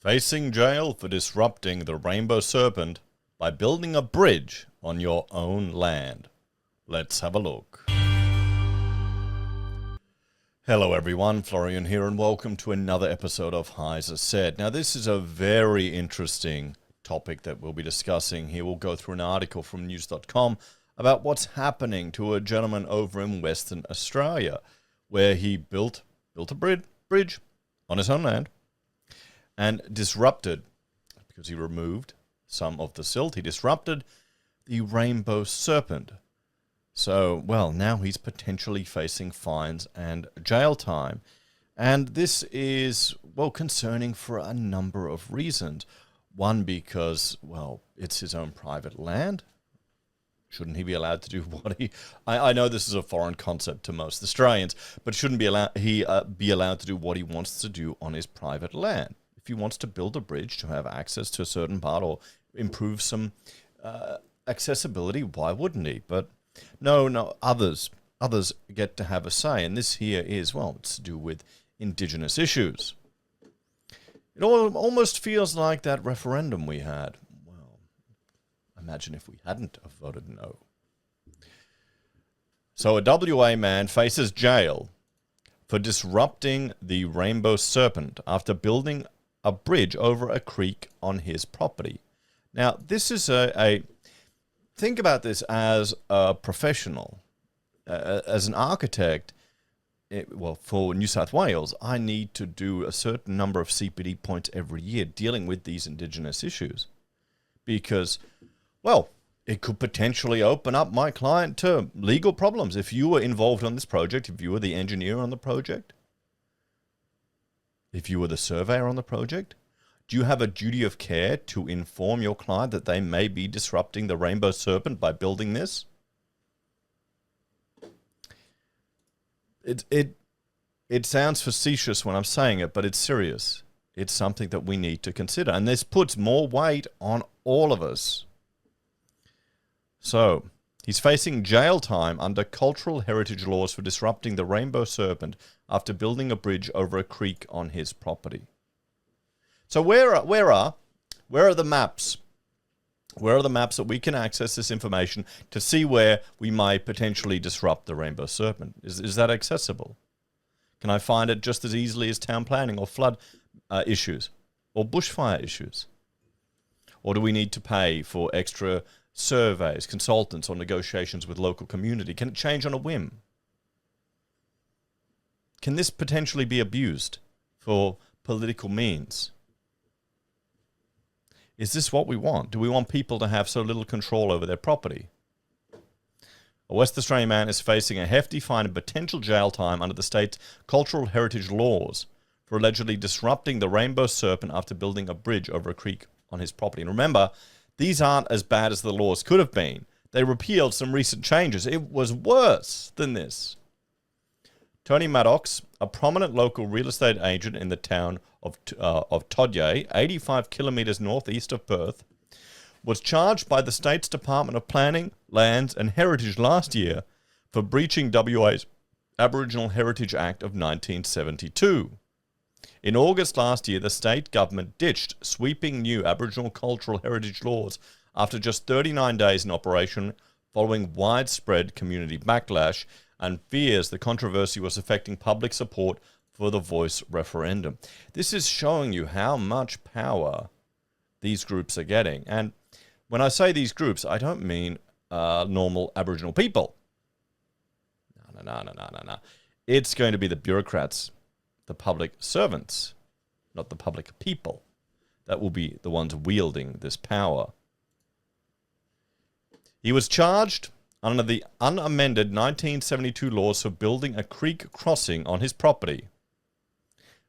Facing jail for disrupting the Rainbow Serpent by building a bridge on your own land. Let's have a look. Hello everyone, Florian here and welcome to another episode of HeiseSays. Now this is a very interesting topic that we'll be discussing here. We'll go through an article from news.com about what's happening to a gentleman over in Western Australia where he built a bridge on his own land and disrupted, because he removed some of the silt, he disrupted the Rainbow Serpent. So, well, now he's potentially facing fines and jail time. And this is, well, concerning for a number of reasons. One, because, well, it's his own private land. Shouldn't he be allowed to do what he... I know this is a foreign concept to most Australians, but shouldn't be allowed to do what he wants to do on his private land? If he wants to build a bridge to have access to a certain part or improve some accessibility, why wouldn't he? But no, others get to have a say. And this here is, well, it's to do with Indigenous issues. It almost feels like that referendum we had. Well, imagine if we hadn't have voted no. So a WA man faces jail for disrupting the Rainbow Serpent after building a bridge over a creek on his property. Now, this is think about this as a professional, as an architect. Well, for New South Wales, I need to do a certain number of CPD points every year dealing with these Indigenous issues because, well, it could potentially open up my client to legal problems. If you were involved on this project, if you were the engineer on the project, if you were the surveyor on the project, do you have a duty of care to inform your client that they may be disrupting the Rainbow Serpent by building this? It sounds facetious when I'm saying it, but it's serious. It's something that we need to consider. And this puts more weight on all of us. So, he's facing jail time under cultural heritage laws for disrupting the Rainbow Serpent after building a bridge over a creek on his property. So where are the maps? Where are the maps that we can access this information to see where we might potentially disrupt the Rainbow Serpent? Is that accessible? Can I find it just as easily as town planning or flood issues or bushfire issues? Or do we need to pay for extra surveys, consultants, or negotiations with local community? Can it change on a whim? Can this potentially be abused for political means? Is this what we want? Do we want people to have so little control over their property? A West Australian man is facing a hefty fine and potential jail time under the state's cultural heritage laws for allegedly disrupting the Rainbow Serpent after building a bridge over a creek on his property. And remember, these aren't as bad as the laws could have been. They repealed some recent changes. It was worse than this. Tony Maddox, a prominent local real estate agent in the town of Todye, 85 kilometres northeast of Perth, was charged by the state's Department of Planning, Lands and Heritage last year for breaching WA's Aboriginal Heritage Act of 1972. In August last year, the state government ditched sweeping new Aboriginal cultural heritage laws after just 39 days in operation following widespread community backlash and fears the controversy was affecting public support for the Voice referendum. This is showing you how much power these groups are getting. And when I say these groups, I don't mean normal Aboriginal people. No. It's going to be the bureaucrats, the public servants, not the public people, that will be the ones wielding this power. He was charged under the unamended 1972 laws for building a creek crossing on his property,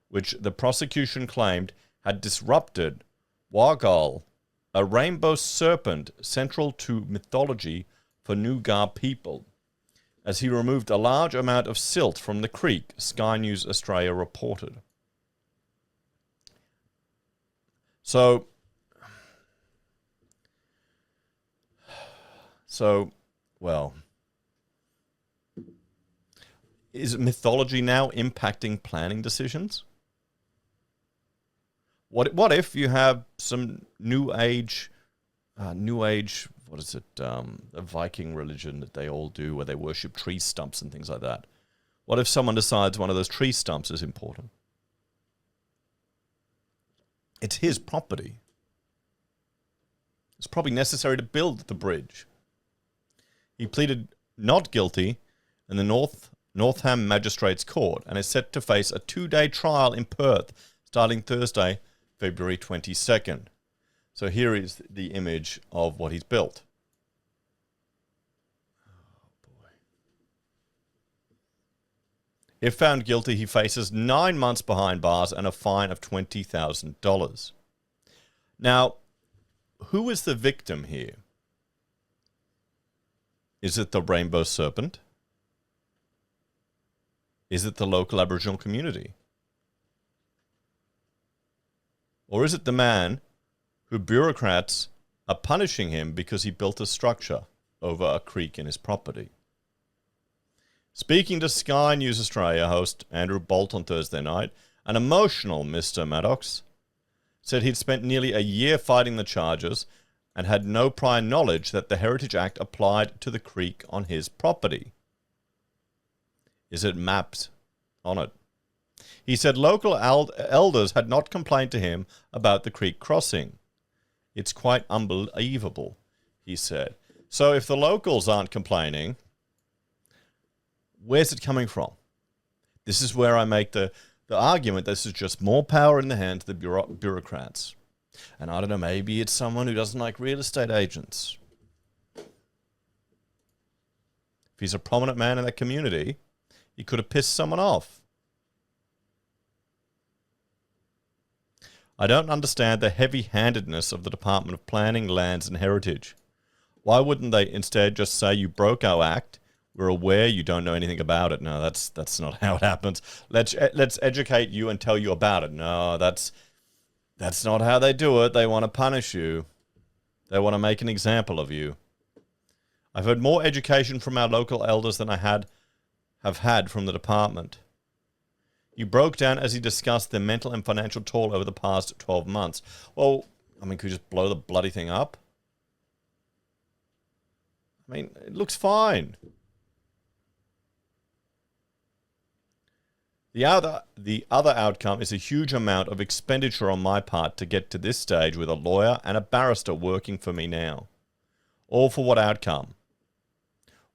which the prosecution claimed had disrupted Wargal, a rainbow serpent central to mythology for Noongar people, as he removed a large amount of silt from the creek, Sky News Australia reported. So, well, is mythology now impacting planning decisions? What if you have some new age, what is it, a Viking religion that they all do where they worship tree stumps and things like that? What if someone decides one of those tree stumps is important? It's his property. It's probably necessary to build the bridge. He pleaded not guilty in the Northam Magistrates Court and is set to face a 2-day trial in Perth starting Thursday, February 22nd. So here is the image of what he's built. Oh boy. If found guilty, he faces 9 months behind bars and a fine of $20,000. Now, who is the victim here? Is it the Rainbow Serpent? Is it the local Aboriginal community? Or is it the man who bureaucrats are punishing him because he built a structure over a creek in his property? Speaking to Sky News Australia host Andrew Bolt on Thursday night, an emotional Mr. Maddox said he'd spent nearly a year fighting the charges and had no prior knowledge that the Heritage Act applied to the creek on his property. Is it mapped on it? He said local elders had not complained to him about the creek crossing. It's quite unbelievable, he said. So if the locals aren't complaining, where's it coming from? This is where I make the argument this is just more power in the hands of the bureaucrats. And I don't know, maybe it's someone who doesn't like real estate agents. If he's a prominent man in that community, he could have pissed someone off. I don't understand the heavy-handedness of the Department of Planning, Lands and Heritage. Why wouldn't they instead just say, you broke our act, we're aware you don't know anything about it? No, that's not how it happens. Let's educate you and tell you about it. No, that's not how they do it. They want to punish you. They want to make an example of you. I've heard more education from our local elders than I have had from the department. He broke down as he discussed the mental and financial toll over the past 12 months. Well, I mean, could you just blow the bloody thing up? I mean, it looks fine. The other outcome is a huge amount of expenditure on my part to get to this stage with a lawyer and a barrister working for me now. All for what outcome?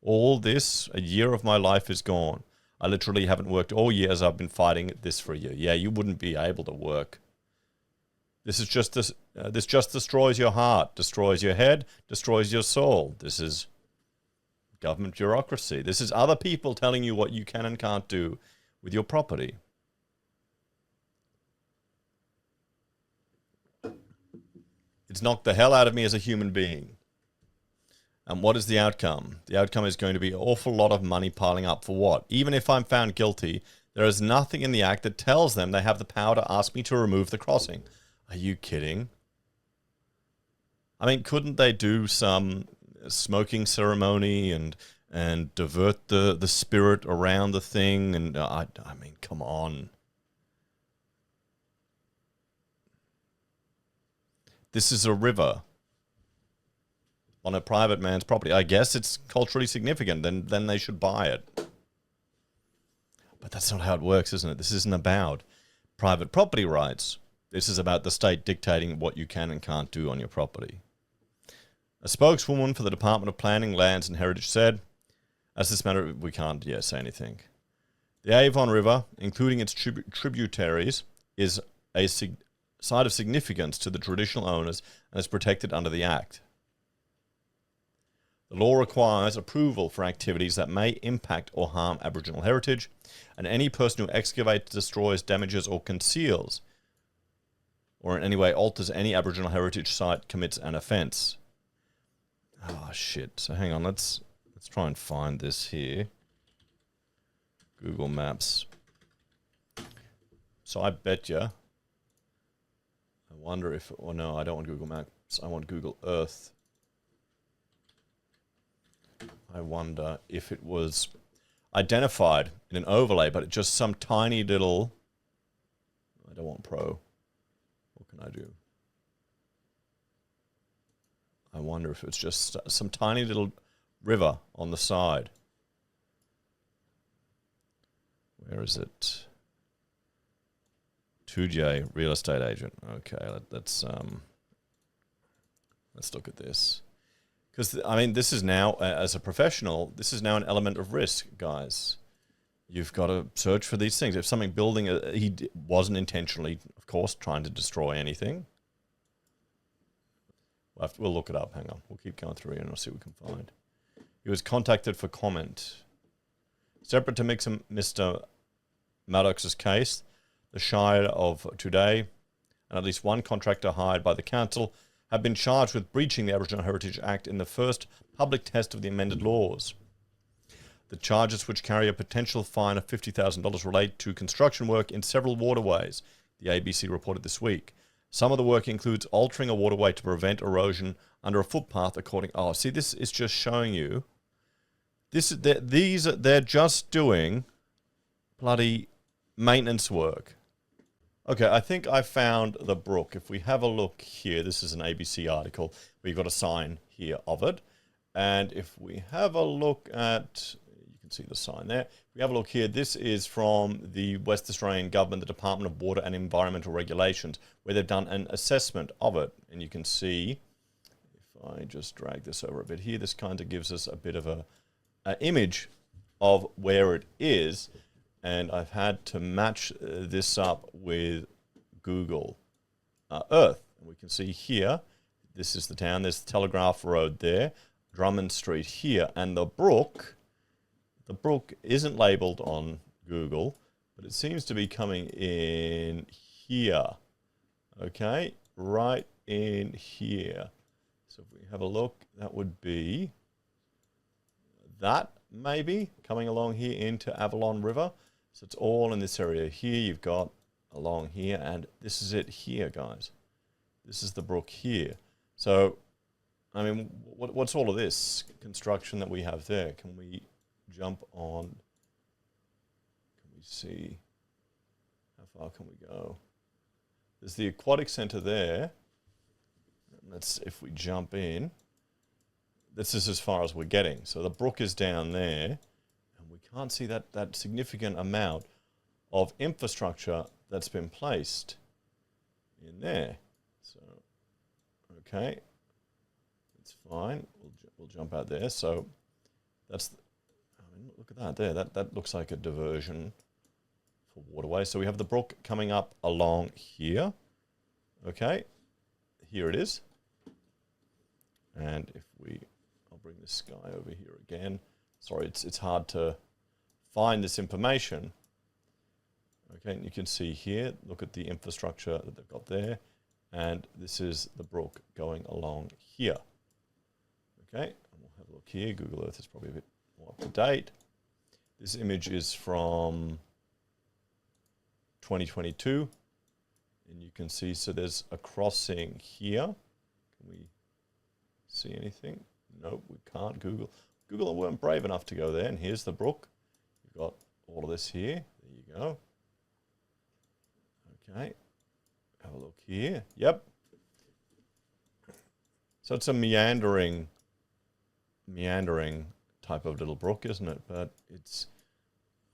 All this, a year of my life is gone. I literally haven't worked all year as I've been fighting this for a year. Yeah, you wouldn't be able to work. This just destroys your heart, destroys your head, destroys your soul. This is government bureaucracy. This is other people telling you what you can and can't do with your property. It's knocked the hell out of me as a human being. And what is the outcome? The outcome is going to be an awful lot of money piling up for what? Even if I'm found guilty, there is nothing in the act that tells them they have the power to ask me to remove the crossing. Are you kidding? I mean, couldn't they do some smoking ceremony and divert the spirit around the thing? And I mean, come on. This is a river on a private man's property. I guess it's culturally significant. Then they should buy it. But that's not how it works, isn't it? This isn't about private property rights. This is about the state dictating what you can and can't do on your property. A spokeswoman for the Department of Planning, Lands and Heritage said, as this matter, we can't say anything. The Avon River, including its tributaries, is a site of significance to the traditional owners and is protected under the Act. The law requires approval for activities that may impact or harm Aboriginal heritage, and any person who excavates, destroys, damages or conceals or in any way alters any Aboriginal heritage site commits an offence. Oh, shit. So hang on, let's try and find this here. Google Maps. So I bet you. I wonder if... Oh, no, I don't want Google Maps. I want Google Earth. I wonder if it was identified in an overlay, but just some tiny little... I don't want Pro or can I do? I wonder if it's just some tiny little river on the side. Where is it? 2J, real estate agent. Okay, let's look at this. Because, I mean, this is now, as a professional, this is now an element of risk, guys. You've got to search for these things. If something building, he wasn't intentionally, of course, trying to destroy anything. We'll look it up. Hang on. We'll keep going through here and we'll see what we can find. He was contacted for comment. Separate to Mr. Maddox's case, the Shire of today, and at least one contractor hired by the council have been charged with breaching the Aboriginal Heritage Act in the first public test of the amended laws. The charges, which carry a potential fine of $50,000, relate to construction work in several waterways, the ABC reported this week. Some of the work includes altering a waterway to prevent erosion under a footpath according... Oh, see, this is just showing you... They're just doing bloody maintenance work. Okay, I think I found the Brook. If we have a look here, this is an ABC article. We've got a sign here of it. And if we have a look at... You can see the sign there. If we have a look here, this is from the West Australian Government, the Department of Water and Environmental Regulations, where they've done an assessment of it. And you can see, if I just drag this over a bit here, this kind of gives us a bit of an image of where it is. And I've had to match this up with Google Earth. And we can see here, this is the town. There's Telegraph Road there, Drummond Street here. And the Brook isn't labelled on Google, but it seems to be coming in here. Okay, right in here. So if we have a look, that would be that maybe coming along here into Avalon River. So it's all in this area here. You've got along here, and this is it here, guys. This is the Brook here. So, I mean, what's all of this construction that we have there? Can we jump on? Can we see? How far can we go? There's the aquatic centre there. Let's, if we jump in, this is as far as we're getting. So the Brook is down there. Can't see that significant amount of infrastructure that's been placed in there. So, okay, it's fine. We'll jump out there. So that's, I mean, look at that there. That looks like a diversion for waterway. So we have the Brook coming up along here. Okay, here it is. And if I'll bring this guy over here again. Sorry, it's hard to find this information. Okay, and you can see here, look at the infrastructure that they've got there, and this is the Brook going along here. Okay, and we'll have a look here. Google Earth is probably a bit more up to date. This image is from 2022, and you can see, so there's a crossing here. Can we see anything? Nope, we can't. Google weren't brave enough to go there, and here's the Brook. You've got all of this here. There you go. Okay, have a look here. Yep. So it's a meandering type of little brook, isn't it? But it's,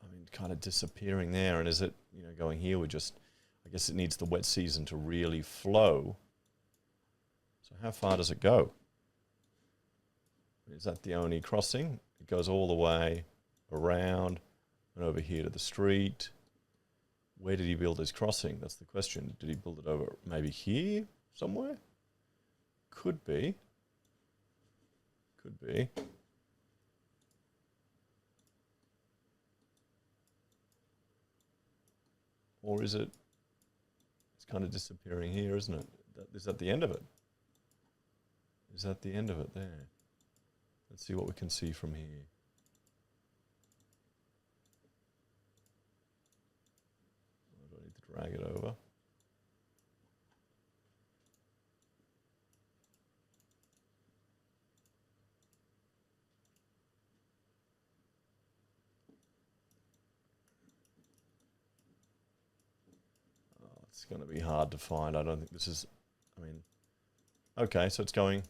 I mean, kind of disappearing there. And is it, going here? I guess it needs the wet season to really flow. So how far does it go? Is that the only crossing? It goes all the way around and over here to the street. Where did he build his crossing? That's the question. Did he build it over maybe here somewhere? Could be. Could be. Or is it, it's kind of disappearing here, isn't it? Is that the end of it? Is that the end of it there? Let's see what we can see from here. I don't need to drag it over. It's going to be hard to find. I don't think this is, I mean, okay, so it's going,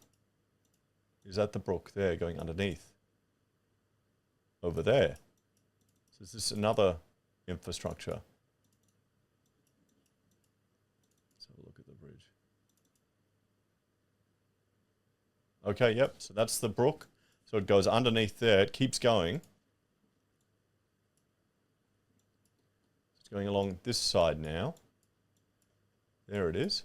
is that the brook there going underneath? Over there. So is this another infrastructure? Let's have a look at the bridge. Okay, yep, so that's the brook. So it goes underneath there, it keeps going. It's going along this side now. There it is.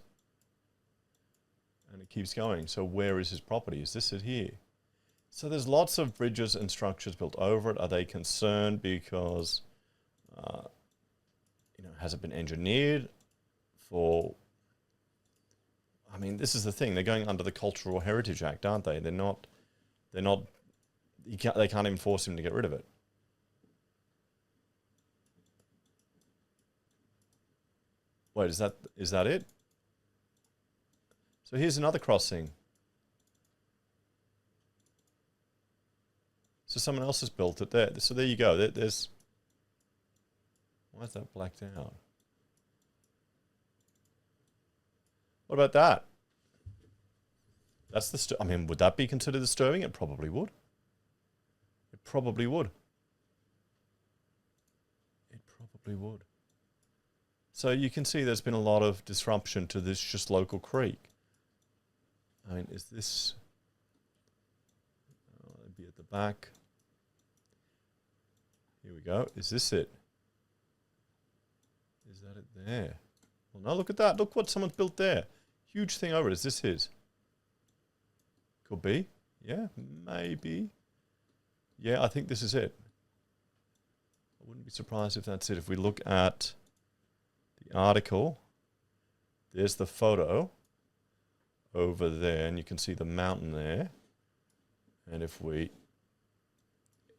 And it keeps going. So where is his property? Is this it here? So there's lots of bridges and structures built over it. Are they concerned because, has it been engineered for... I mean, this is the thing. They're going under the Cultural Heritage Act, aren't they? They can't even force him to get rid of it. Wait, is that it? So here's another crossing. So someone else has built it there. So there you go. There's... Why is that blacked out? What about that? That's the... I mean, would that be considered disturbing? It probably would. It probably would. It probably would. So you can see there's been a lot of disruption to this just local creek. I mean, is this... it'd be at the back. Here we go. Is this it? Is that it there? Well, no, look at that. Look what someone's built there. Huge thing over it. Is this his? Could be. Yeah, maybe. Yeah, I think this is it. I wouldn't be surprised if that's it. If we look at the article, there's the photo over there, and you can see the mountain there. And if we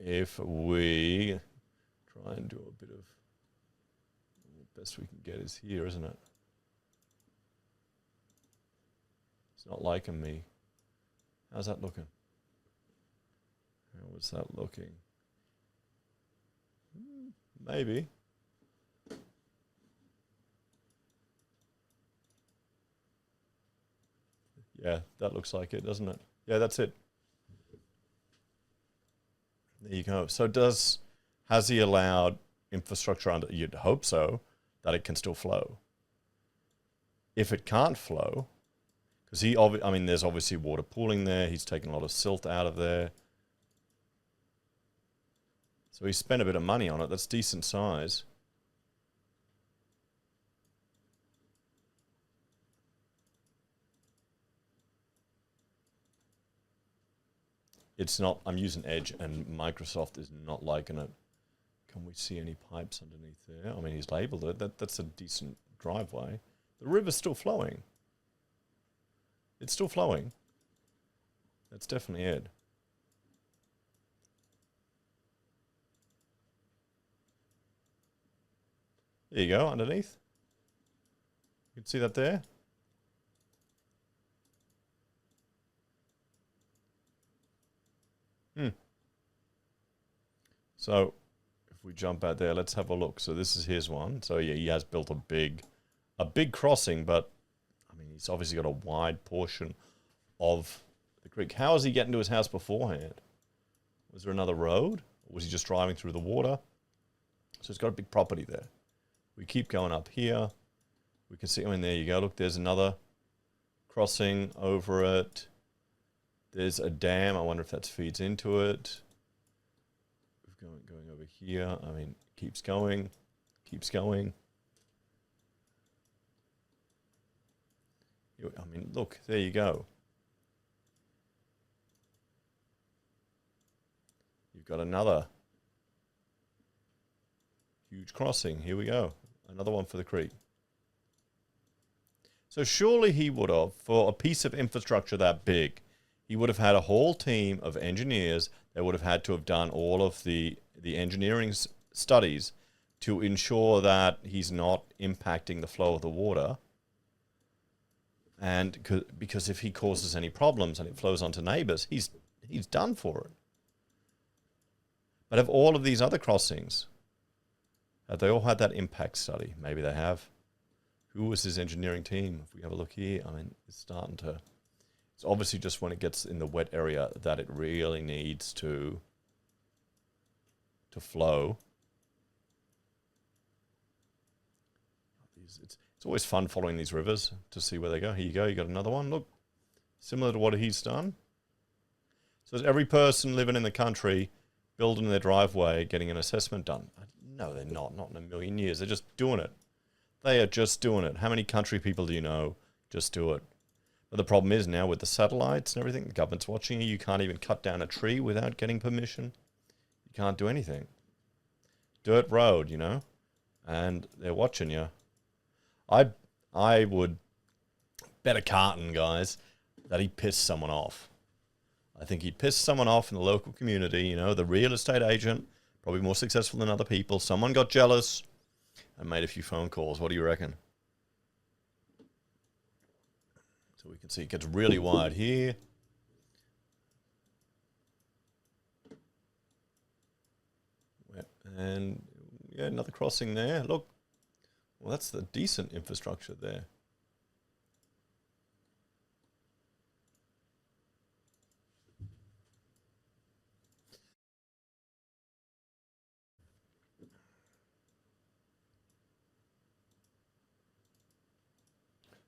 try and do a bit of, the best we can get is here, isn't it? It's not liking me. How's that looking? How was that looking? Maybe. Yeah, that looks like it, doesn't it? Yeah, that's it. There you go. So has he allowed infrastructure under, you'd hope so, that it can still flow? If it can't flow, because there's obviously water pooling there, he's taken a lot of silt out of there. So he spent a bit of money on it, that's decent size. It's not, I'm using Edge and Microsoft is not liking it. Can we see any pipes underneath there? I mean, he's labeled it. That's a decent driveway. The river's still flowing. It's still flowing. That's definitely it. There you go, underneath. You can see that there. So if we jump out there, let's have a look. So this is his one. So yeah, he has built a big crossing, but I mean, he's obviously got a wide portion of the creek. How is he getting to his house beforehand? Was there another road? Or was he just driving through the water? So it's got a big property there. We keep going up here. We can see, I mean, there you go. Look, there's another crossing over it. There's a dam. I wonder if that feeds into it. Going over here. I mean, keeps going. Keeps going. I mean, look, there you go. You've got another huge crossing. Here we go. Another one for the creek. So surely he would have, for a piece of infrastructure that big, he would have had a whole team of engineers that would have had to have done all of the engineering studies to ensure that he's not impacting the flow of the water. And because if he causes any problems and it flows onto neighbors, he's done for it. But have all of these other crossings, have they all had that impact study? Maybe they have. Who was his engineering team? If we have a look here, I mean, it's starting to... It's obviously just when it gets in the wet area that it really needs to flow. It's always fun following these rivers to see where they go. Here you go, you got another one. Look, similar to what he's done. So is every person living in the country building their driveway getting an assessment done? No, they're not in a million years. They're just doing it. They are just doing it. How many country people do you know just do it? But the problem is now with the satellites and everything, the government's watching you. You can't even cut down a tree without getting permission. You can't do anything. Dirt road, you know, and they're watching you. I would bet a carton, guys, that he pissed someone off. I think he pissed someone off in the local community, you know, the real estate agent, probably more successful than other people. Someone got jealous and made a few phone calls. What do you reckon? So we can see it gets really wide here. And yeah, another crossing there. Look, well, that's the decent infrastructure there.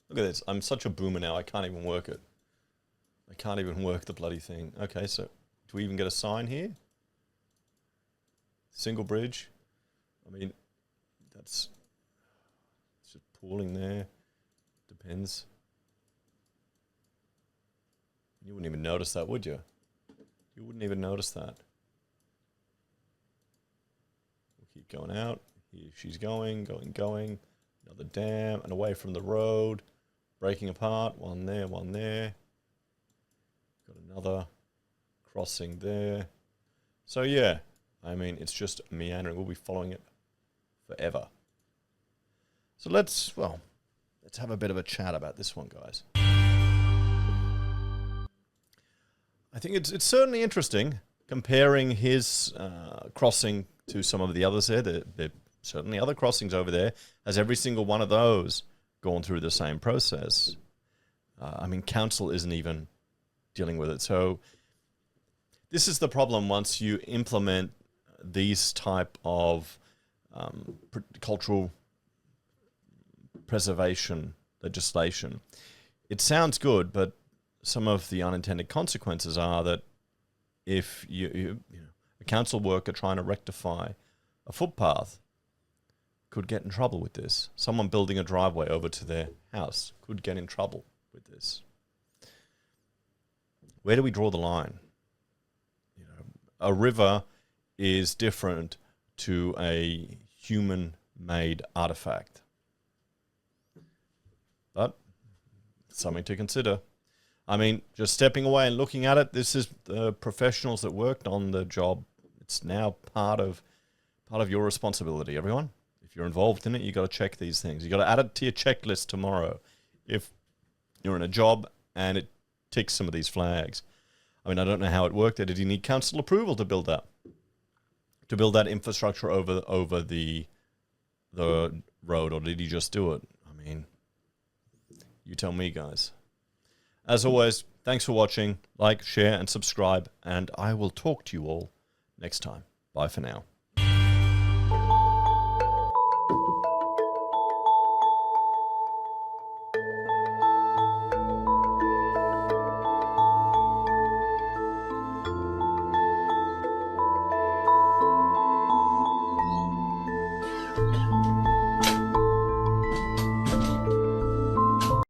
Look at this. I'm such a boomer now. I can't even work it. I can't even work the bloody thing. Okay, so do we even get a sign here? Single bridge. I mean, that's just pooling there. Depends. You wouldn't even notice that, would you? You wouldn't even notice that. We'll keep going out. Here she's going. Another dam and away from the road. Breaking apart. One there, one there. Got another crossing there. So yeah, I mean, it's just meandering. We'll be following it forever. So let's have a bit of a chat about this one, guys. I think it's certainly interesting comparing his crossing to some of the others there. There are certainly other crossings over there. Has every single one of those gone through the same process? I mean, council isn't even dealing with it. So this is the problem once you implement these type of cultural preservation legislation. It sounds good, but some of the unintended consequences are that if you know, a council worker trying to rectify a footpath could get in trouble with this. Someone building a driveway over to their house could get in trouble with this. Where do we draw the line? You know, a river is different to a human-made artifact. But something to consider. I mean, just stepping away and looking at it, this is the professionals that worked on the job. It's now part of your responsibility, everyone. If you're involved in it, you got to check these things. You got to add it to your checklist tomorrow. If you're in a job and it ticks some of these flags. I mean, I don't know how it worked. Did you need council approval to build that? To build that infrastructure over the road, or did you just do it? I mean, you tell me, guys. As always, thanks for watching. Like, share, and subscribe, and I will talk to you all next time. Bye for now.